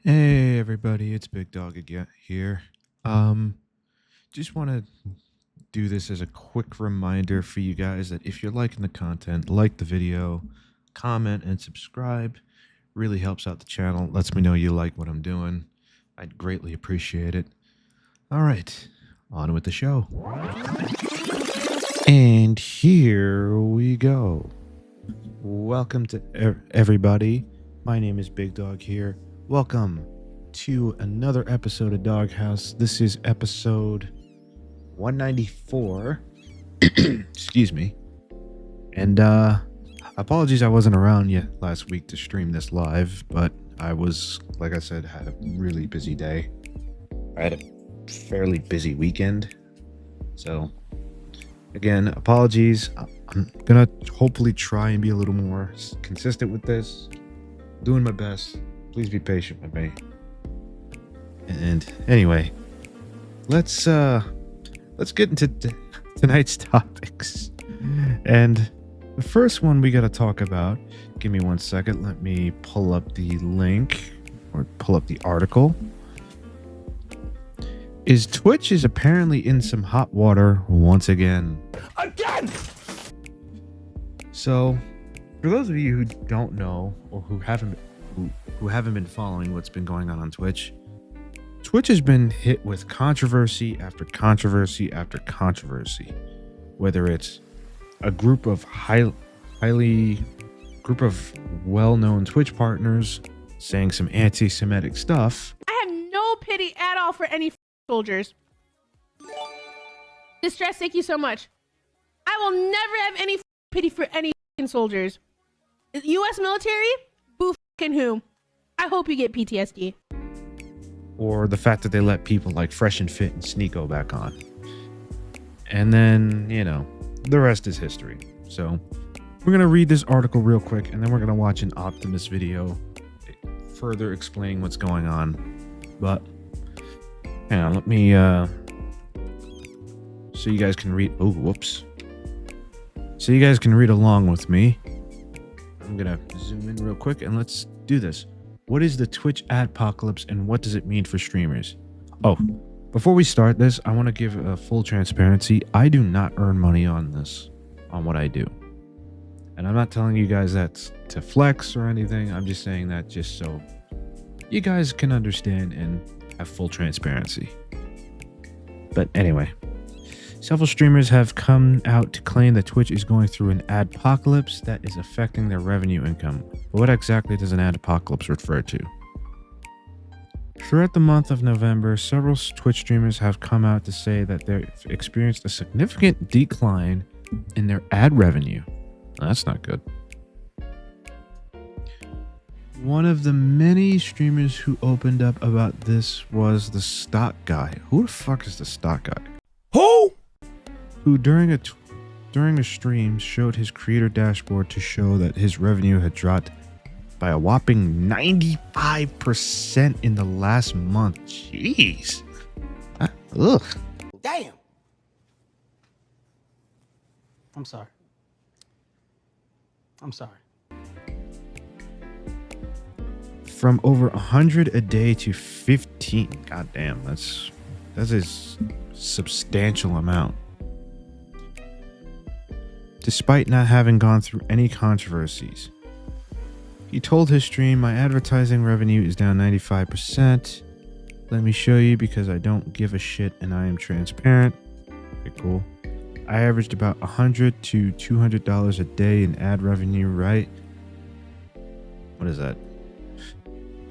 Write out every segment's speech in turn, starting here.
Hey everybody, it's Big Dog again here. Um, just want to do this as a quick reminder for you guys that if you're liking the content, like the video, comment and subscribe. Really helps out the channel, lets me know you like what I'm doing. I'd greatly appreciate it. All right, on with the show. And here we go. Welcome to everybody. My name is Big Dog here. Welcome to another episode of Doghouse. This is episode 194. Excuse me. And apologies I wasn't around yet last week to stream this live, but I was, like I said, had a really busy day. I had a fairly busy weekend. So again, apologies. I'm gonna hopefully try and be a little more consistent with this. Doing my best. Please be patient with me. And anyway, let's get into tonight's topics. And the first one we got to talk about, give me 1 second, let me pull up the link or pull up the article. Is Twitch is apparently in some hot water once again. So, for those of you who don't know or who haven't been following what's been going on Twitch, Twitch has been hit with controversy after controversy after controversy. Whether it's a group of well-known Twitch partners saying some anti-Semitic stuff. I have no pity at all for any soldiers. Distress, thank you so much. I will never have any pity for any soldiers. U.S. military? Boo who? I hope you get PTSD. Or the fact that they let people like Fresh and Fit and Sneeko back on. And then, you know, the rest is history. So we're going to read this article real quick, and then we're going to watch an Optimus video further explaining what's going on. But hang on, let me so you guys can read. Oh, whoops. So you guys can read along with me. I'm going to zoom in real quick and let's do this. What is the Twitch adpocalypse and what does it mean for streamers? Oh, before we start this, I want to give a full transparency. I do not earn money on this, on what I do. And I'm not telling you guys that's to flex or anything. I'm just saying that just so you guys can understand and have full transparency. But anyway, several streamers have come out to claim that Twitch is going through an adpocalypse that is affecting their revenue income. But what exactly does an adpocalypse refer to? Throughout the month of November, several Twitch streamers have come out to say that they've experienced a significant decline in their ad revenue. That's not good. One of the many streamers who opened up about this was the stock guy. Who the fuck is the stock guy? Who during a stream showed his creator dashboard to show that his revenue had dropped by a whopping 95% in the last month. Jeez. Ugh. Damn. I'm sorry. From over 100 a day to 15. God damn, that's a substantial amount. Despite not having gone through any controversies. He told his stream, my advertising revenue is down 95%. Let me show you because I don't give a shit and I am transparent. Okay, cool. I averaged about $100 to $200 a day in ad revenue, right? What is that?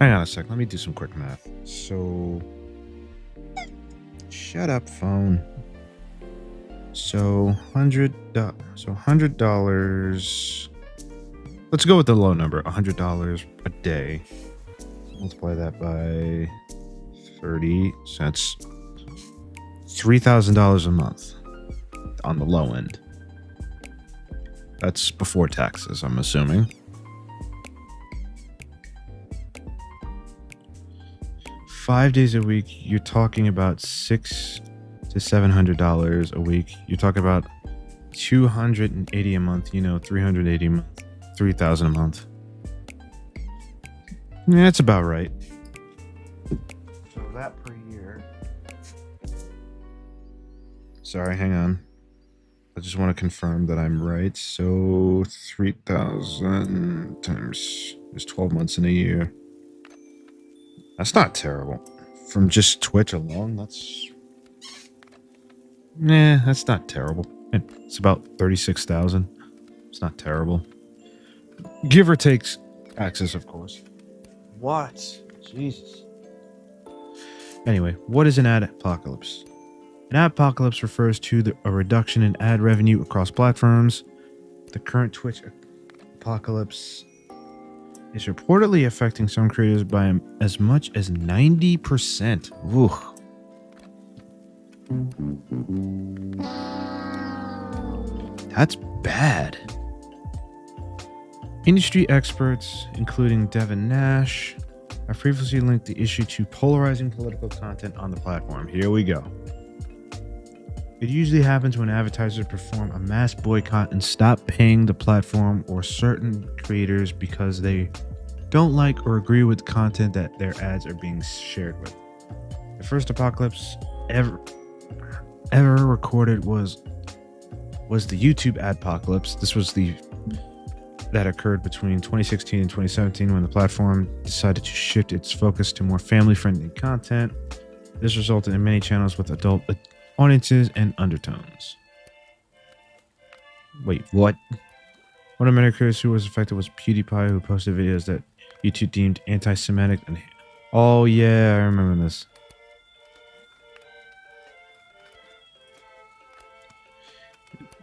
Hang on a sec. Let me do some quick math. So, shut up, phone. So $100. Let's go with the low number, $100 a day. Multiply that by 30 cents. $3,000 a month on the low end. That's before taxes, I'm assuming. $5 days a week, you're talking about $600 to $700 a week. You're talking about $280 a month, you know, $380 a month, $3,000 a month. Yeah, that's about right. that per year. Sorry, hang on. I just want to confirm that I'm right. So 3,000 times is 12 months in a year. That's not terrible. From just Twitch alone, that's not terrible. It's about 36,000. It's not terrible. Give or take taxes, of course. What? Jesus. Anyway, what is an ad apocalypse? An ad apocalypse refers to a reduction in ad revenue across platforms. The current Twitch apocalypse is reportedly affecting some creators by as much as 90%. Ooh. That's bad. Industry experts, including Devin Nash, have previously linked the issue to polarizing political content on the platform. Here we go. It usually happens when advertisers perform a mass boycott and stop paying the platform or certain creators because they don't like or agree with content that their ads are being shared with. The first apocalypse ever recorded was the YouTube adpocalypse. This was that occurred between 2016 and 2017 when the platform decided to shift its focus to more family-friendly content. This resulted in many channels with adult audiences and undertones. Wait, what? One of many creators who was affected was PewDiePie, who posted videos that YouTube deemed anti-Semitic. Oh yeah, I remember this.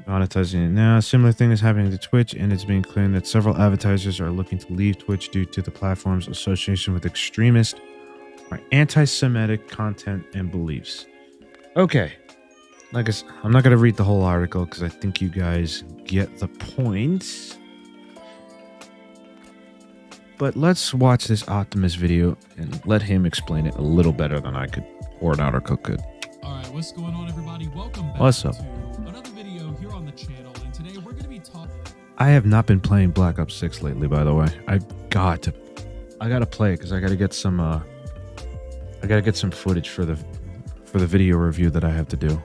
Monetizing it now. A similar thing is happening to Twitch, and it's being claimed that several advertisers are looking to leave Twitch due to the platform's association with extremist or anti-Semitic content and beliefs. Okay. Like I said, I'm not going to read the whole article because I think you guys get the point. But let's watch this Optimus video and let him explain it a little better than I could or an article could. All right, what's going on, everybody? Welcome back What's up? to another video here on the channel, and today we're going to be talking. I have not been playing Black Ops 6 lately, by the way. I gotta play it because I gotta get some footage for the video review that I have to do.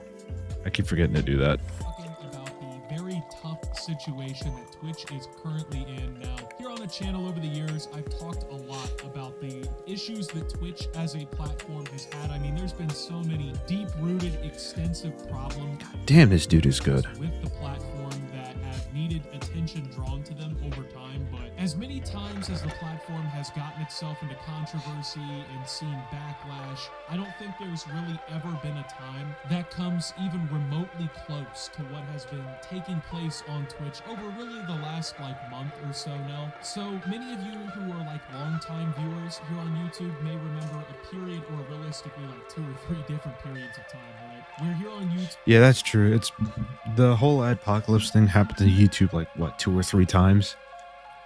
I keep forgetting to do that. Talking about the very tough situation that Twitch is currently in now. Here on the channel over the years, I've talked a lot about the issues that Twitch as a platform has had. I mean, there's been so many deep-rooted, extensive problems. Damn, this dude is good. With the platform that have needed attention drawn to them over time, but as many times as the platform has gotten itself into controversy and seen backlash, I don't think there's really ever been a time that comes even remotely close to what has been taking place on Twitch over really the last month or so now. So many of you who are longtime viewers here on YouTube may remember a period, or realistically 2 or 3 different periods of time, right? We're here on YouTube. Yeah, that's true. It's the whole adpocalypse thing happened to YouTube 2 or 3 times.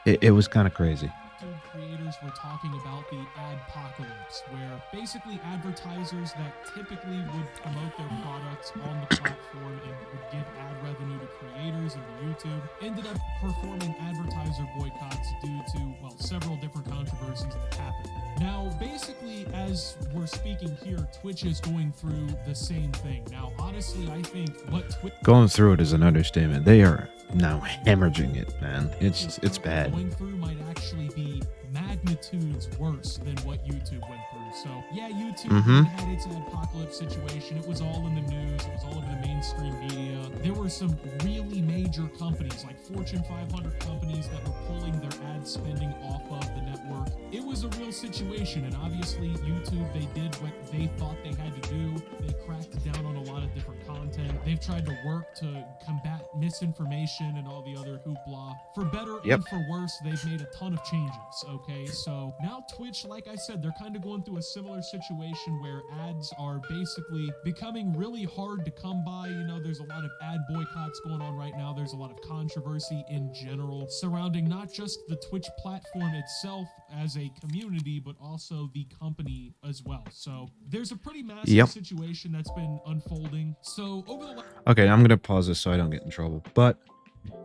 It was kind of crazy. YouTube creators were talking about the adpocalypse, where basically advertisers that typically would promote their products on the platform and would give ad revenue to creators and to YouTube ended up performing advertiser boycotts due to, several different controversies that happened. Now, basically, as we're speaking here, Twitch is going through the same thing. Now, honestly, I think what Twitch... Going through it is an understatement. They are now hemorrhaging it, man. It's bad. Going through might actually be magnitudes worse than what YouTube went through. So yeah, YouTube had its apocalypse situation. It was all in the news. It was all over the mainstream media. There were some really major companies, like Fortune 500 companies, that were pulling their ad spending off of the network. It was a real situation, and obviously YouTube, they did what they thought they had to do. They cracked down on a lot of different content. They've tried to work to combat misinformation and all the other hoopla. For better and for worse, they've made a ton of changes, okay? So now Twitch, like I said, they're kind of going through a similar situation where ads are basically becoming really hard to come by. You know, there's a lot of ad boycotts going on right now. There's a lot of controversy in general surrounding not just the Twitch platform itself as a community, but also the company as well. So there's a pretty massive situation that's been unfolding. So over the okay, I'm gonna pause this so I don't get in trouble. But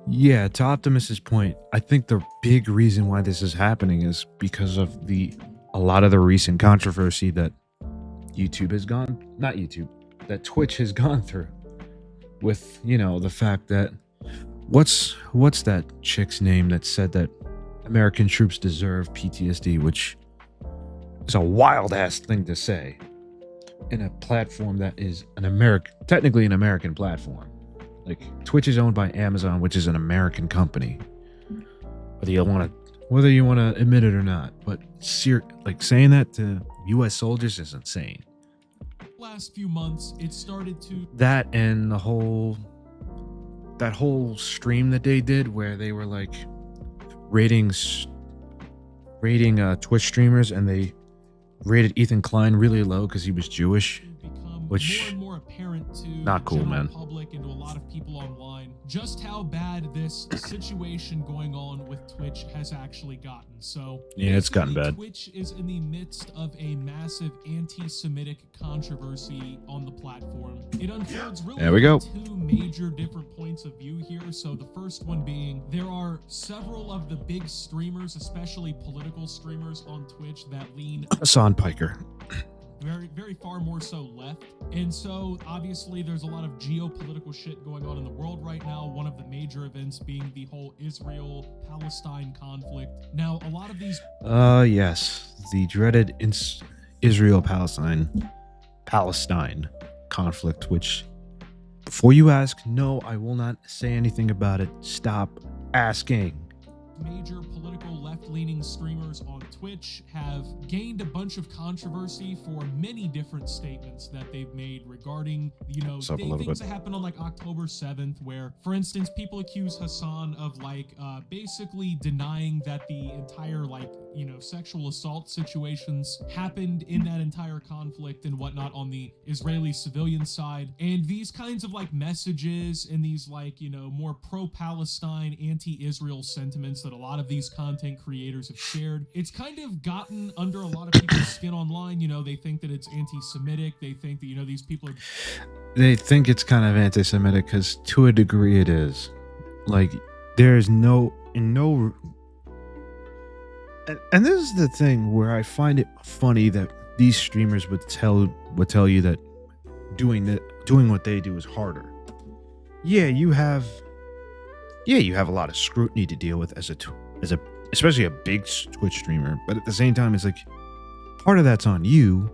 yeah, to Optimus's point, I think the big reason why this is happening is because of a lot of the recent controversy that YouTube has gone, not YouTube, that Twitch has gone through with, you know, the fact that what's that chick's name that said that American troops deserve PTSD, which is a wild ass thing to say in a platform that is technically an American platform. Like, Twitch is owned by Amazon, which is an American company. Whether you want to admit it or not, but like saying that to U.S. soldiers is insane. Last few months, it started to That and that whole stream that they did where they were like rating Twitch streamers, and they rated Ethan Klein really low because he was Jewish, become which more and more apparent to not the cool, general man. public and to a lot of people online just how bad this situation going on with Twitch has actually gotten. So Yeah, it's gotten basically, bad. Twitch is in the midst of a massive anti-Semitic controversy on the platform. It unfolds really There we go. two major different points of view here. So the first one being there are several of the big streamers, especially political streamers on Twitch, that lean Hassan Piker. very far more so left. And so obviously there's a lot of geopolitical shit going on in the world right now, one of the major events being the whole Israel-Palestine conflict. Now a lot of these Yes, the dreaded Israel-Palestine conflict, which, before you ask, no, I will not say anything about it. Stop asking. major political left-leaning streamers on Twitch have gained a bunch of controversy for many different statements that they've made regarding, you know, What's up a little things bit? that happened on like October 7th, where, for instance, people accuse Hassan of like basically denying that the entire like, you know, sexual assault situations happened in that entire conflict and whatnot on the Israeli civilian side. And these kinds of like messages and these like, you know, more pro-Palestine, anti-Israel sentiments that a lot of these content creators have shared, it's kind of gotten under a lot of people's skin online. You know, they think that it's anti-Semitic. They think that, you know, these people are They think it's kind of anti-Semitic because, to a degree, it is. Like, there's no. And this is the thing where I find it funny that these streamers would tell you that doing what they do is harder. Yeah, you have a lot of scrutiny to deal with as a especially a big Twitch streamer, but at the same time, it's like part of that's on you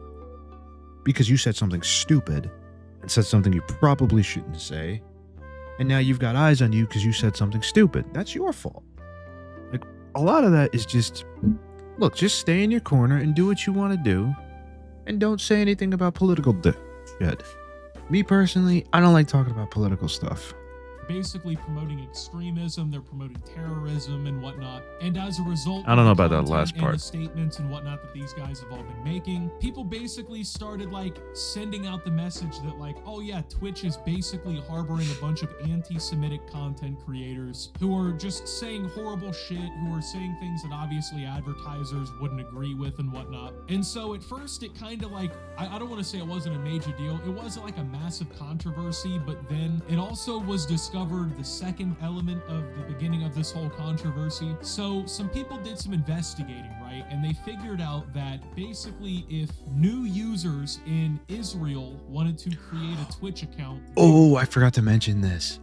because you said something stupid and said something you probably shouldn't say, and now you've got eyes on you because you said something stupid. That's your fault. Like, a lot of that is just stay in your corner and do what you want to do, and don't say anything about political shit. Me personally, I don't like talking about political stuff. basically promoting extremism, they're promoting terrorism and whatnot. And as a result, I don't know of the about that content last and part. the statements and whatnot that these guys have all been making, people basically started like sending out the message that like, oh yeah, Twitch is basically harboring a bunch of anti-Semitic content creators who are just saying horrible shit, who are saying things that obviously advertisers wouldn't agree with and whatnot. And so at first it kind of like, I don't want to say it wasn't a major deal. It wasn't like a massive controversy, but then it also was discovered the second element of the beginning of this whole controversy. So some people did some investigating, right? And they figured out that basically if new users in Israel wanted to create a Twitch account, Oh, I forgot to mention this.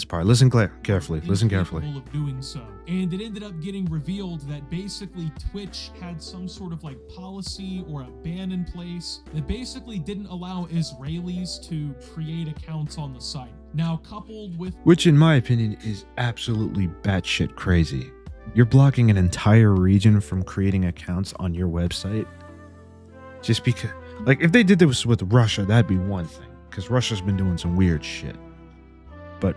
Part. Listen carefully. Listen carefully. incapable of doing so. And it ended up getting revealed that basically Twitch had some sort of like policy or a ban in place that basically didn't allow Israelis to create accounts on the site. Now, coupled with Which, in my opinion, is absolutely batshit crazy. You're blocking an entire region from creating accounts on your website just because, like, if they did this with Russia, that'd be one thing, because Russia's been doing some weird shit. But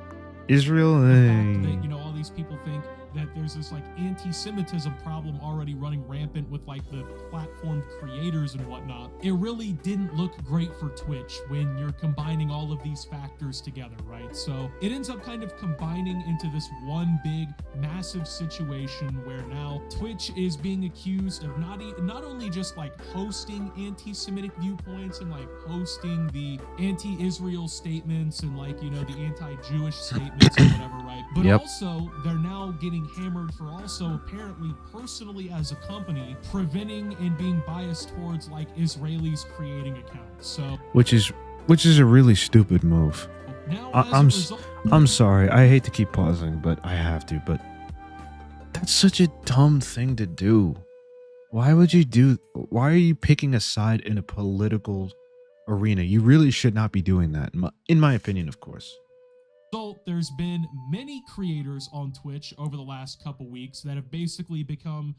Israel, the fact that, you know, all these people think that there's this like anti-Semitism problem already running rampant with like the platform creators and whatnot. It really didn't look great for Twitch when you're combining all of these factors together, right? So it ends up kind of combining into this one big massive situation where now Twitch is being accused of not only just like hosting anti-Semitic viewpoints and like hosting the anti-Israel statements and like, you know, the anti-Jewish statements and whatever, right? But Yep. also they're now getting being hammered for also apparently personally as a company preventing and being biased towards like Israelis creating accounts. So which is a really stupid move. now I'm sorry. I hate to keep pausing, but I have to. But that's such a dumb thing to do. Why are you picking a side in a political arena? You really should not be doing that, in my opinion, of course. There's been many creators on Twitch over the last couple weeks that have basically become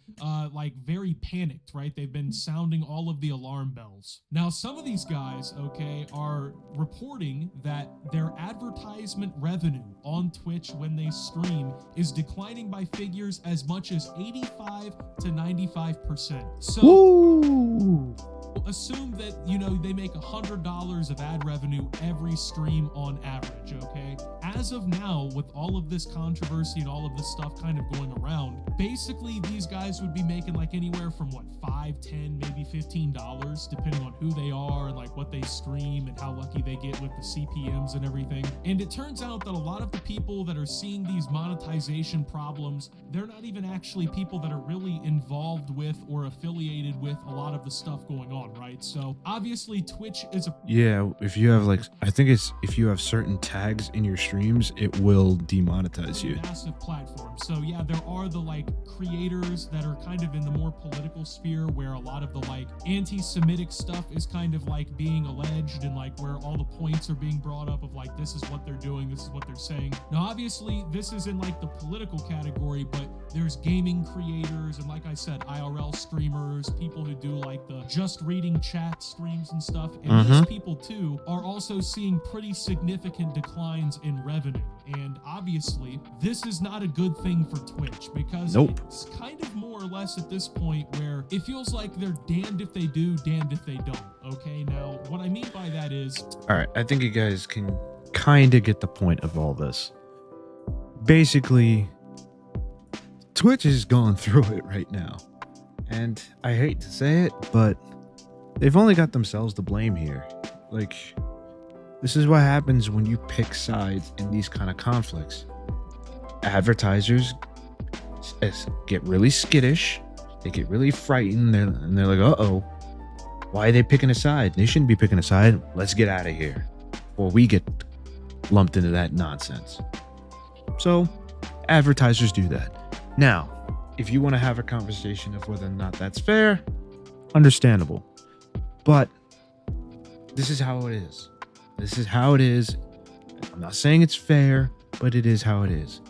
like very panicked, right? They've been sounding all of the alarm bells. Now, some of these guys, okay, are reporting that their advertisement revenue on Twitch when they stream is declining by figures as much as 85 to 95%. So Woo! assume that, you know, they make $100 of ad revenue every stream on average, okay? As of now, with all of this controversy and all of this stuff kind of going around, basically these guys would be making like anywhere from what, $5, $10, maybe $15, depending on who they are and like what they stream and how lucky they get with the CPMs and everything. And it turns out that a lot of the people that are seeing these monetization problems, they're not even actually people that are really involved with or affiliated with a lot of the stuff going on, right? So obviously Twitch is a if you have like, I think it's if you have certain tags in your streams, it will demonetize you. Massive platform. So yeah, there are the like creators that are kind of in the more political sphere where a lot of the like anti-Semitic stuff is kind of like being alleged and like where all the points are being brought up of like, this is what they're doing, this is what they're saying. Now obviously this is in like the political category, but there's gaming creators and like I said, IRL streamers, people who do like the just reading chat streams and stuff. And these people too are also seeing pretty significant declines in revenue. And obviously this is not a good thing for Twitch because it's kind of more or less at this point where it feels like they're damned if they do, damned if they don't. Okay, now what I mean by that is, all right, I think you guys can kind of get the point of all this. Basically, Twitch is going through it right now, and I hate to say it, but they've only got themselves to blame here. Like, this is what happens when you pick sides in these kind of conflicts. Advertisers get really skittish, they get really frightened, and they're like, uh-oh, why are they picking a side? They shouldn't be picking a side. Let's get out of here before we get lumped into that nonsense. So advertisers do that. Now, if you want to have a conversation of whether or not that's fair, understandable. But this is how it is. This is how it is. I'm not saying it's fair, but it is how it is.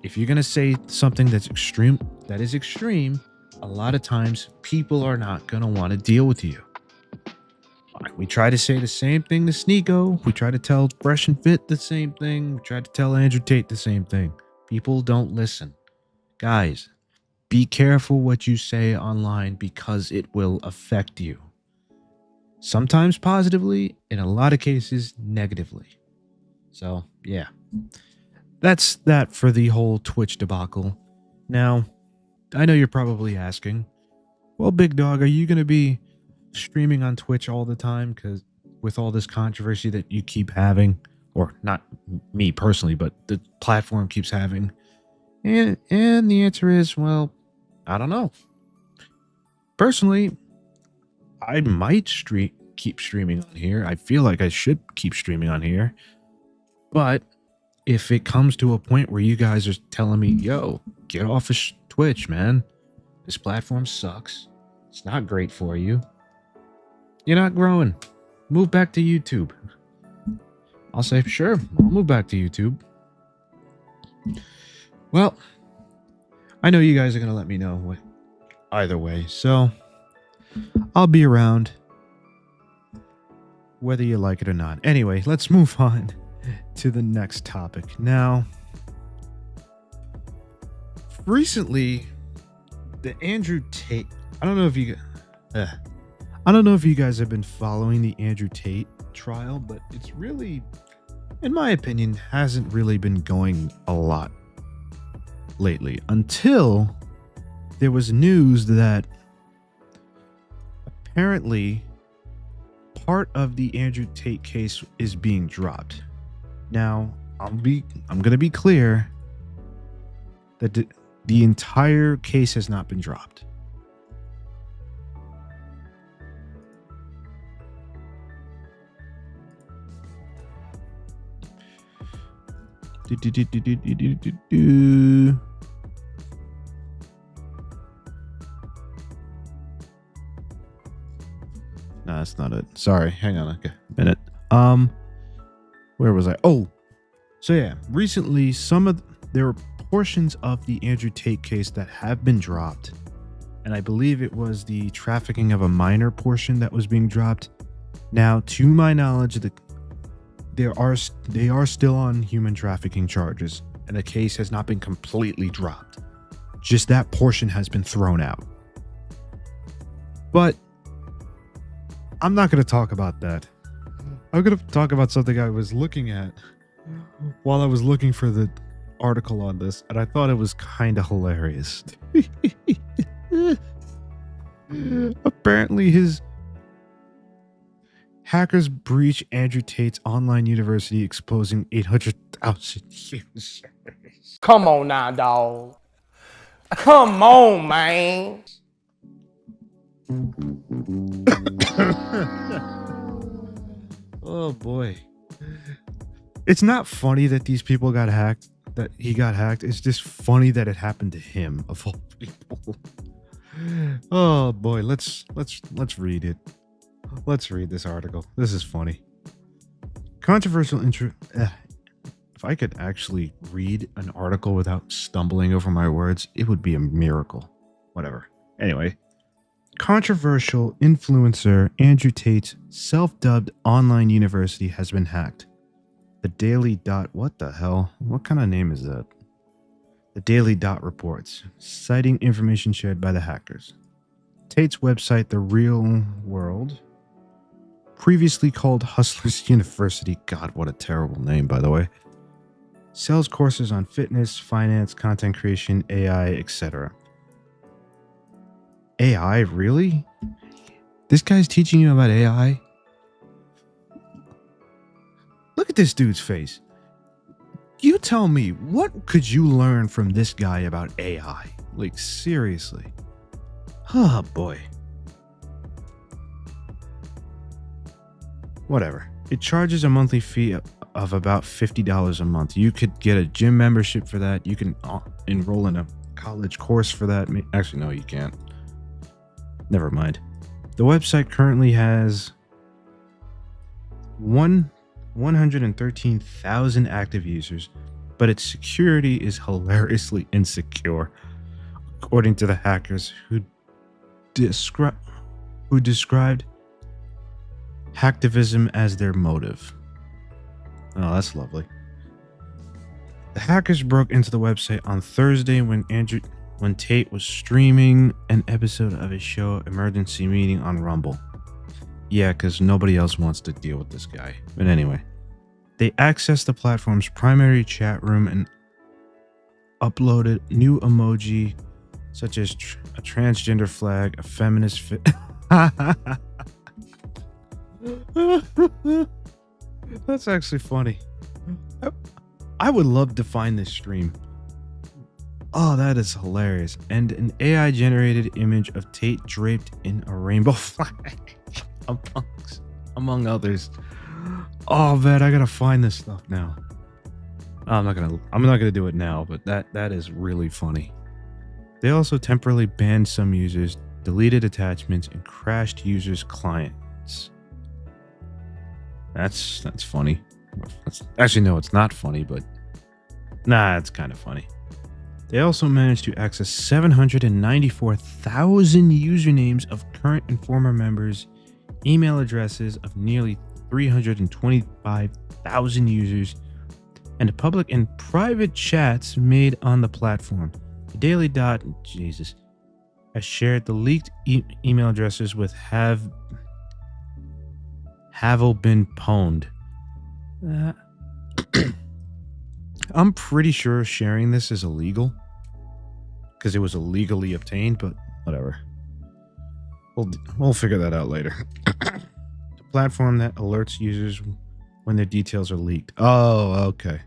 If you're going to say something that's extreme, a lot of times people are not going to want to deal with you. We try to say the same thing to Sneeko. We try to tell Fresh and Fit the same thing. We try to tell Andrew Tate the same thing. People don't listen. Guys, be careful what you say online because it will affect you. Sometimes positively, in a lot of cases negatively. So, yeah. That's that for the whole Twitch debacle. Now, I know you're probably asking, well, Big Dog, are you going to be streaming on Twitch all the time? Because with all this controversy that you keep having, or not me personally, but the platform keeps having. And the answer is, well, I don't know. Personally, I might keep streaming on here. I feel like I should keep streaming on here. But if it comes to a point where you guys are telling me, yo, get off of Twitch, man. This platform sucks. It's not great for you. You're not growing. Move back to YouTube. I'll say, sure, I'll move back to YouTube. Well, I know you guys are going to let me know either way. So I'll be around whether you like it or not. Anyway, let's move on to the next topic. Now, recently, the Andrew Tate, I don't know if you guys have been following the Andrew Tate trial, but it's really, in my opinion, hasn't really been going a lot lately until there was news that apparently part of the Andrew Tate case is being dropped. Now, I'm going to be clear that The entire case has not been dropped. No, that's not it. Sorry, hang on a minute. Where was I? Oh, so yeah, recently there were portions of the Andrew Tate case that have been dropped, and I believe it was the trafficking of a minor portion that was being dropped. Now, to my knowledge, they are still on human trafficking charges, and the case has not been completely dropped. Just that portion has been thrown out. But I'm not going to talk about that. I'm going to talk about something I was looking at while I was looking for the article on this, and I thought it was kind of hilarious. Apparently, his hackers breach Andrew Tate's online university, exposing 800,000 users. Come on now, dog. Come on, man. Oh boy. It's not funny that these people got hacked, that he got hacked. It's just funny that it happened to him, of all people. Oh boy, let's read it. Let's read this article. This is funny. Controversial if I could actually read an article without stumbling over my words, it would be a miracle. Whatever. Anyway, controversial influencer Andrew Tate's self-dubbed online university has been hacked. The Daily Dot, what the hell? What kind of name is that? The Daily Dot reports, citing information shared by the hackers. Tate's website, The Real World, previously called Hustlers University, God, what a terrible name, by the way, sells courses on fitness, finance, content creation, AI, etc. AI, really? This guy's teaching you about AI? Look at this dude's face. You tell me, what could you learn from this guy about AI? Like, seriously. Oh, boy. Whatever. It charges a monthly fee of about $50 a month. You could get a gym membership for that. You can enroll in a college course for that. Actually, no, you can't. Never mind. The website currently has 113,000 active users, but its security is hilariously insecure, according to the hackers who described hacktivism as their motive. Oh, that's lovely. The hackers broke into the website on Thursday when Tate was streaming an episode of his show Emergency Meeting on Rumble. Yeah, because nobody else wants to deal with this guy. But anyway, they accessed the platform's primary chat room and uploaded new emoji such as a transgender flag, a feminist That's actually funny. I would love to find this stream. Oh, that is hilarious. And an AI generated image of Tate draped in a rainbow flag among others. Oh man, I gotta find this stuff now. I'm not gonna do it now, but that is really funny. They also temporarily banned some users, deleted attachments, and crashed users' clients. That's funny. Actually, no, it's not funny, but nah, it's kind of funny. They also managed to access 794,000 usernames of current and former members, email addresses of nearly 325,000 users, and public and private chats made on the platform. The Daily Dot, Jesus, has shared the leaked email addresses with Havel been pwned. I'm pretty sure sharing this is illegal because it was illegally obtained, but whatever. We'll figure that out later. The platform that alerts users when their details are leaked. Oh, okay.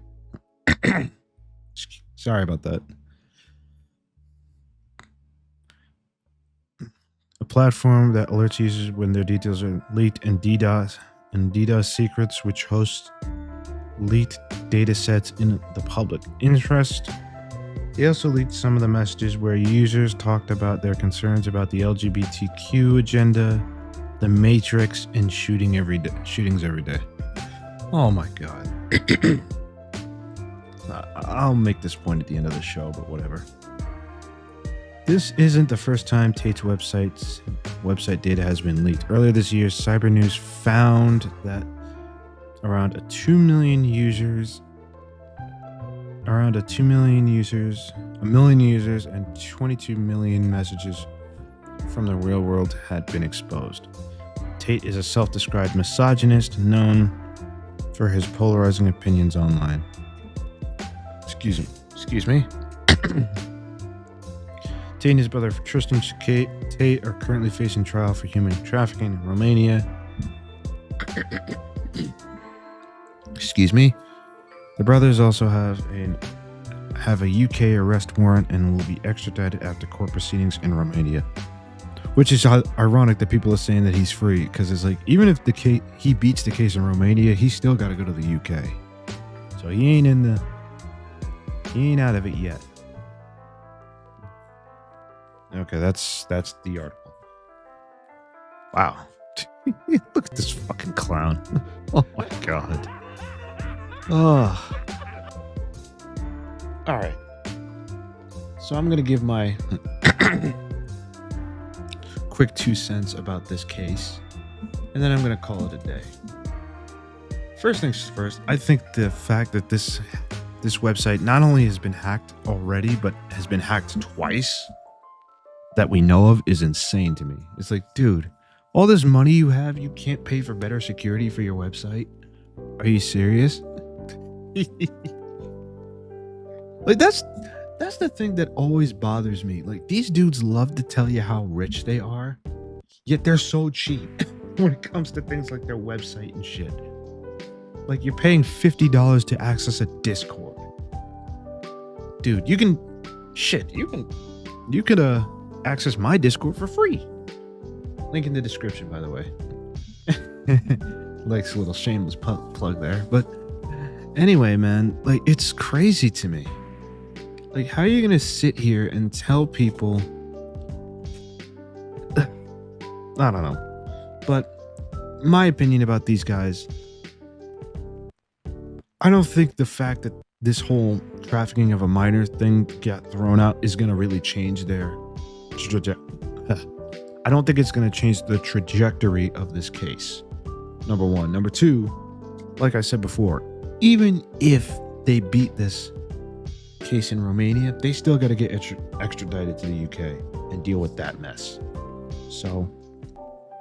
Sorry about that. platform that alerts users when their details are leaked, and DDoS Secrets, which hosts leaked data sets in the public interest. They also leaked some of the messages where users talked about their concerns about the LGBTQ agenda, the Matrix, and shootings every day. Oh my god. I'll make this point at the end of the show, but whatever. This isn't the first time Tate's website data has been leaked. Earlier this year, Cyber News found that around 2 million users, and 22 million messages from the real world had been exposed. Tate is a self-described misogynist known for his polarizing opinions online. Excuse me. Tate and his brother Tristan Tate are currently facing trial for human trafficking in Romania. Excuse me. The brothers also have a UK arrest warrant and will be extradited after court proceedings in Romania. Which is ironic that people are saying that he's free, because it's like, even if he beats the case in Romania, he's still got to go to the UK. So he ain't out of it yet. Okay, that's the article. Wow. Look at this fucking clown. Oh my god. Oh. All right. So I'm going to give my quick 2 cents about this case, and then I'm going to call it a day. First things first, I think the fact that this website not only has been hacked already, but has been hacked twice that we know of is insane to me. It's like, dude, all this money you have, you can't pay for better security for your website? Are you serious? Like, that's the thing that always bothers me. Like, these dudes love to tell you how rich they are, yet they're so cheap when it comes to things like their website and shit. Like, you're paying $50 to access a Discord. Dude, you can access my Discord for free. Link in the description, by the way. Like a little shameless plug there. But anyway, man, like, it's crazy to me. Like, how are you going to sit here and tell people... I don't know. But my opinion about these guys, I don't think the fact that this whole trafficking of a minor thing got thrown out is going to really change their I don't think it's going to change the trajectory of this case. Number one. Number two, like I said before, even if they beat this case in Romania, they still got to get extradited to the UK and deal with that mess. So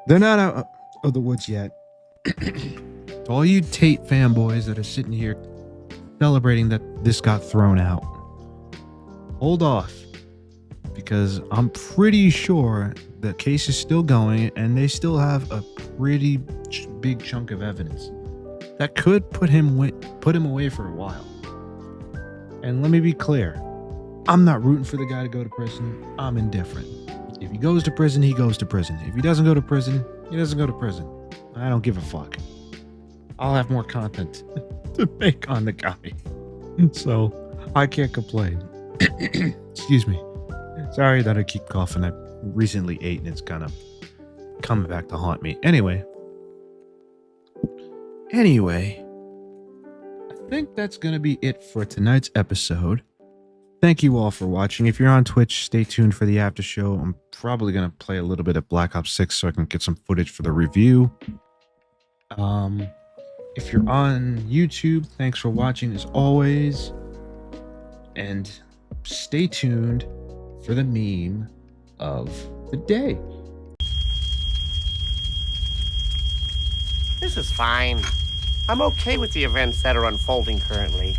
they're not out of the woods yet. To all you Tate fanboys that are sitting here celebrating that this got thrown out, hold off, because I'm pretty sure the case is still going and they still have a pretty big chunk of evidence that could put him away for a while. And let me be clear, I'm not rooting for the guy to go to prison. I'm indifferent. If he goes to prison, he goes to prison. If he doesn't go to prison, he doesn't go to prison. I don't give a fuck. I'll have more content to make on the guy. So I can't complain. Excuse me. Sorry that I keep coughing. I recently ate and it's kind of coming back to haunt me. Anyway, I think that's going to be it for tonight's episode. Thank you all for watching. If you're on Twitch, stay tuned for the after show. I'm probably going to play a little bit of Black Ops 6 so I can get some footage for the review. If you're on YouTube, thanks for watching as always. And stay tuned for the meme of the day. This is fine. I'm okay with the events that are unfolding currently.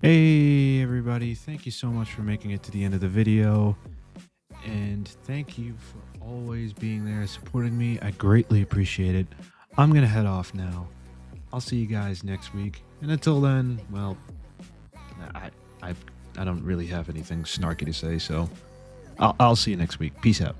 Hey everybody, thank you so much for making it to the end of the video. And thank you for always being there, supporting me. I greatly appreciate it. I'm going to head off now. I'll see you guys next week. And until then, well, I don't really have anything snarky to say, so I'll see you next week. Peace out.